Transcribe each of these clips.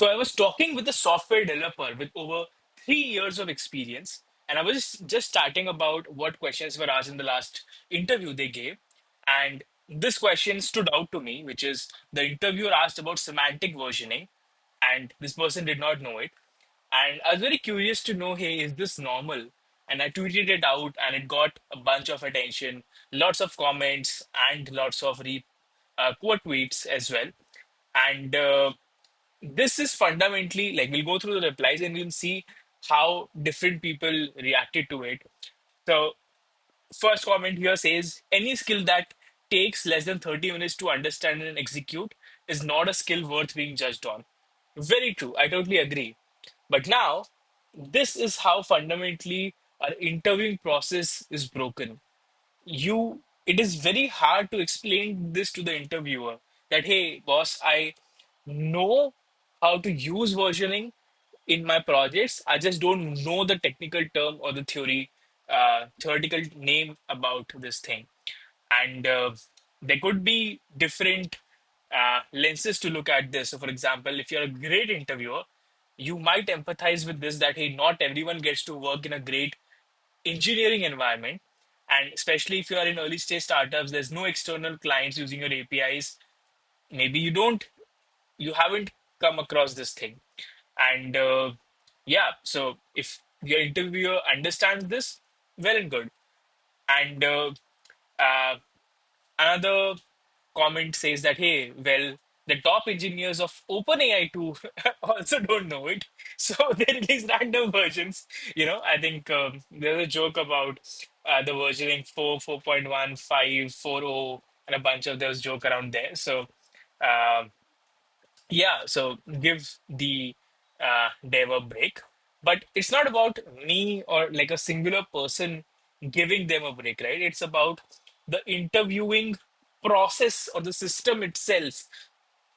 So I was talking with a software developer with over 3 years of experience, and I was just starting about what questions were asked in the last interview they gave. And this question stood out to me, which is the interviewer asked about semantic versioning, and this person did not know it. And I was very curious to know, hey, is this normal? And I tweeted it out, and it got a bunch of attention, lots of comments, and lots of quote tweets as well. And this is fundamentally like we'll go through the replies and we'll see how different people reacted to it. So, first comment here says any skill that takes less than 30 minutes to understand and execute is not a skill worth being judged on. Very true. I totally agree. But now, this is how fundamentally our interviewing process is broken. It is very hard to explain this to the interviewer that, hey, boss, I know how to use versioning in my projects. I just don't know the technical term or the theoretical name about this thing. And there could be different lenses to look at this. So, for example, if you're a great interviewer, you might empathize with this that, hey, not everyone gets to work in a great engineering environment. And especially if you are in early stage startups, there's no external clients using your APIs. Maybe you haven't come across this thing. And yeah, so if your interviewer understands this, well and good. And uh, another comment says that, hey, well, the top engineers of OpenAI too also don't know it. So they release random versions. I think there's a joke about the versioning 4, 4.1, 5, 4.0, and a bunch of those joke around there. So um yeah, so give the dev a break. But it's not about me or like a singular person giving them a break, right? It's about the interviewing process or the system itself.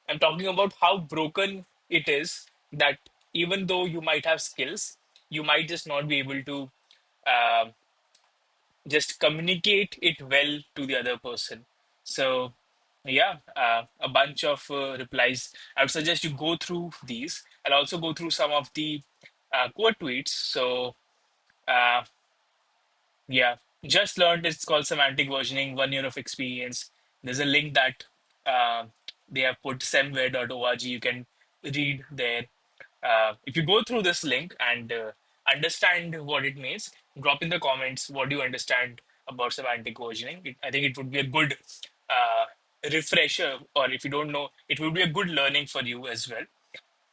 I'm talking about how broken it is that even though you might have skills, you might just not be able to uh, just communicate it well to the other person. So, yeah, a bunch of replies. I would suggest you go through these. I'll also go through some of the quote tweets. So, uh, yeah, just learned it's called semantic versioning, 1 year of experience. There's a link that uh, they have put semware.org. You can read there. If you go through this link and understand what it means, drop in the comments what do you understand about semantic versioning. I think it would be a good uh, refresher, or if you don't know, it would be a good learning for you as well.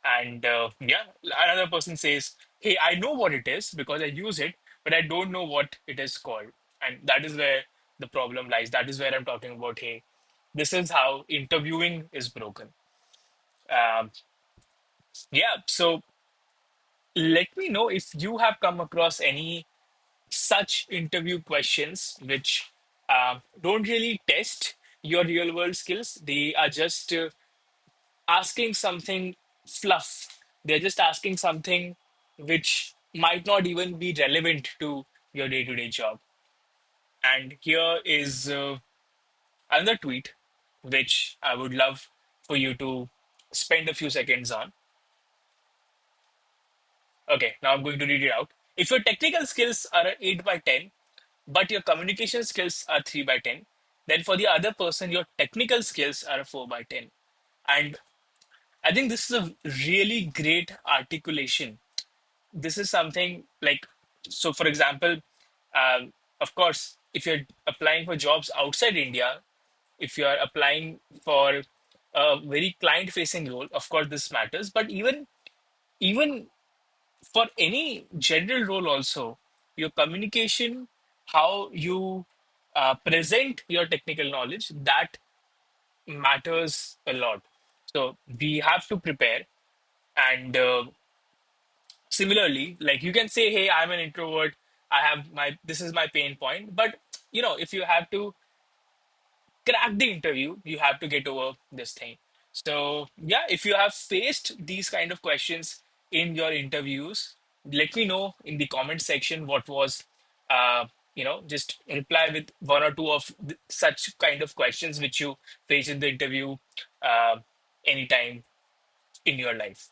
And yeah, another person says, hey, I know what it is because I use it, but I don't know what it is called. And that is where the problem lies. That is where I'm talking about, hey, this is how interviewing is broken. Um, yeah, so let me know if you have come across any such interview questions which don't really test your real world skills. They are just asking something fluff. They're just asking something which might not even be relevant to your day to day job. And here is another tweet which I would love for you to spend a few seconds on. Okay, now I'm going to read it out. If your technical skills are a 8 by 10, but your communication skills are 3 by 10, then for the other person, your technical skills are a 4 by 10. And I think this is a really great articulation. This is something like, so for example, of course, if you're applying for jobs outside India, if you're applying for a very client facing role, of course, this matters. But even for any general role also, your communication, how you present your technical knowledge, that matters a lot. So we have to prepare. And similarly, like you can say, hey, I'm an introvert, I have this is my pain point. But if you have to crack the interview, you have to get over this thing. So, yeah, if you have faced these kind of questions in your interviews, let me know in the comment section what was, just reply with one or two of such kind of questions which you face in the interview uh, anytime in your life.